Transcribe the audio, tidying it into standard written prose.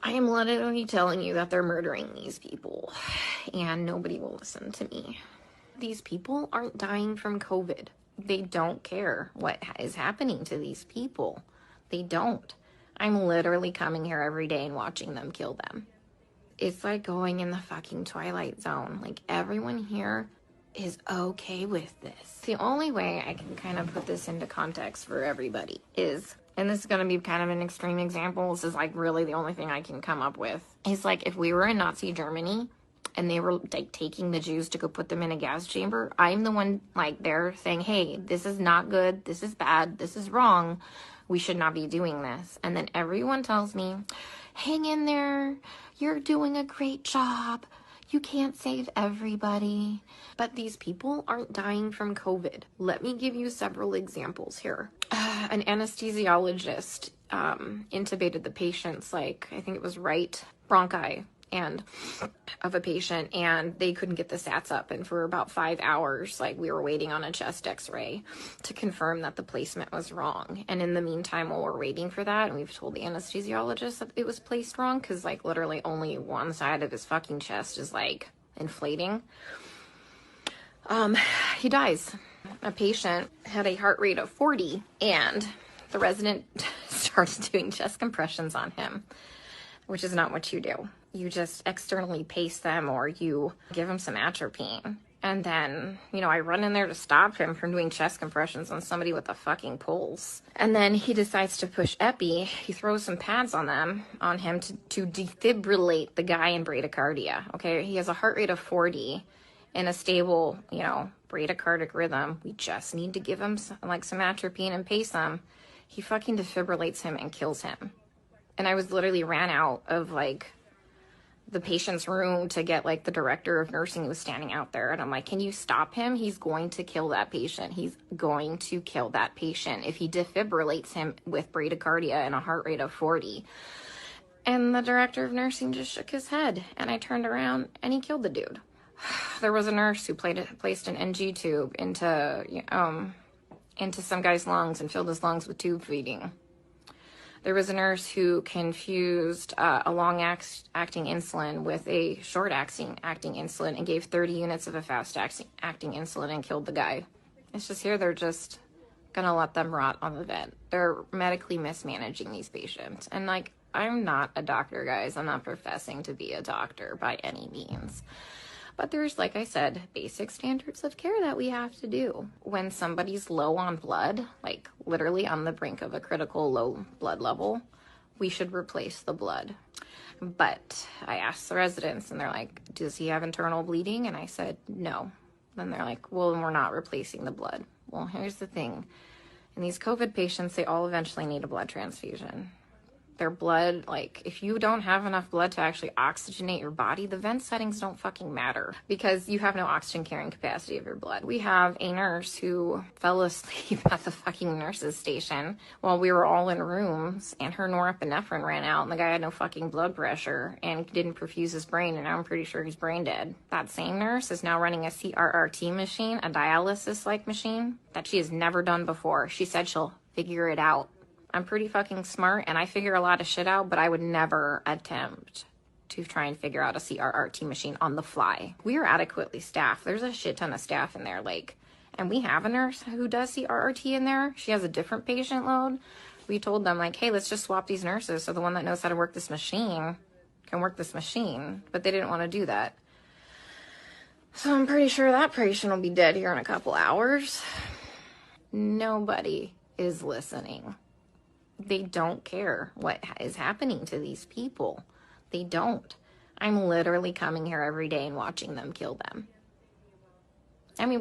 I am literally telling you that they're murdering these people, and nobody will listen to me. These people aren't dying from COVID. They don't care what is happening to these people. They don't. I'm literally coming here every day and watching them kill them. It's like going in the fucking Twilight Zone. Like, everyone here is okay with this. The only way I can kind of put this into context for everybody is, and this is going to be kind of an extreme example, this is like really the only thing I can come up with, is like if we were in Nazi Germany and they were like taking the Jews to go put them in a gas chamber, I'm the one like there saying, hey, this is not good, this is bad, this is wrong, we should not be doing this. And then everyone tells me, hang in there, you're doing a great job, you can't save everybody. But these people aren't dying from COVID. Let me give you several examples here. An anesthesiologist intubated the patient's, like, I think it was right bronchi and of a patient, and they couldn't get the sats up, and for about 5 hours, like, we were waiting on a chest x-ray to confirm that the placement was wrong. And in the meantime, while we're waiting for that, and we've told the anesthesiologist that it was placed wrong, because like literally only one side of his fucking chest is like inflating, he dies. A patient had a heart rate of 40, and the resident started doing chest compressions on him, which is not what you do. You just externally pace them, or you give them some atropine. And then, I run in there to stop him from doing chest compressions on somebody with a fucking pulse. And then he decides to push epi. He throws some pads on him to defibrillate the guy in bradycardia. Okay, he has a heart rate of 40 in a stable, bradycardic rhythm. We just need to give him some atropine and pace him. He fucking defibrillates him and kills him. And I was literally ran out of the patient's room to get the director of nursing who was standing out there. And I'm like, can you stop him? He's going to kill that patient. He's going to kill that patient if he defibrillates him with bradycardia and a heart rate of 40. And the director of nursing just shook his head. And I turned around and he killed the dude. There was a nurse who placed an NG tube into some guy's lungs and filled his lungs with tube feeding. There was a nurse who confused a long-acting insulin with a short-acting insulin and gave 30 units of a fast-acting insulin and killed the guy. It's just here they're just going to let them rot on the vent. They're medically mismanaging these patients. And, I'm not a doctor, guys. I'm not professing to be a doctor by any means. But there's, like I said, basic standards of care that we have to do. When somebody's low on blood, literally on the brink of a critical low blood level, we should replace the blood. But I asked the residents, and they're like, does he have internal bleeding? And I said, no. Then they're like, well, then we're not replacing the blood. Well, here's the thing. In these COVID patients, they all eventually need a blood transfusion. Their blood, if you don't have enough blood to actually oxygenate your body, the vent settings don't fucking matter because you have no oxygen carrying capacity of your blood. We have a nurse who fell asleep at the fucking nurse's station while we were all in rooms, and her norepinephrine ran out, and the guy had no fucking blood pressure and didn't perfuse his brain, and now I'm pretty sure he's brain dead. That same nurse is now running a CRRT machine, a dialysis-like machine that she has never done before. She said she'll figure it out. I'm pretty fucking smart, and I figure a lot of shit out, but I would never attempt to try and figure out a CRRT machine on the fly. We are adequately staffed. There's a shit ton of staff in there, and we have a nurse who does CRRT in there. She has a different patient load. We told them, hey, let's just swap these nurses so the one that knows how to work this machine can work this machine, but they didn't want to do that. So I'm pretty sure that patient will be dead here in a couple hours. Nobody is listening. They don't care what is happening to these people. They don't. I'm literally coming here every day and watching them kill them. I mean,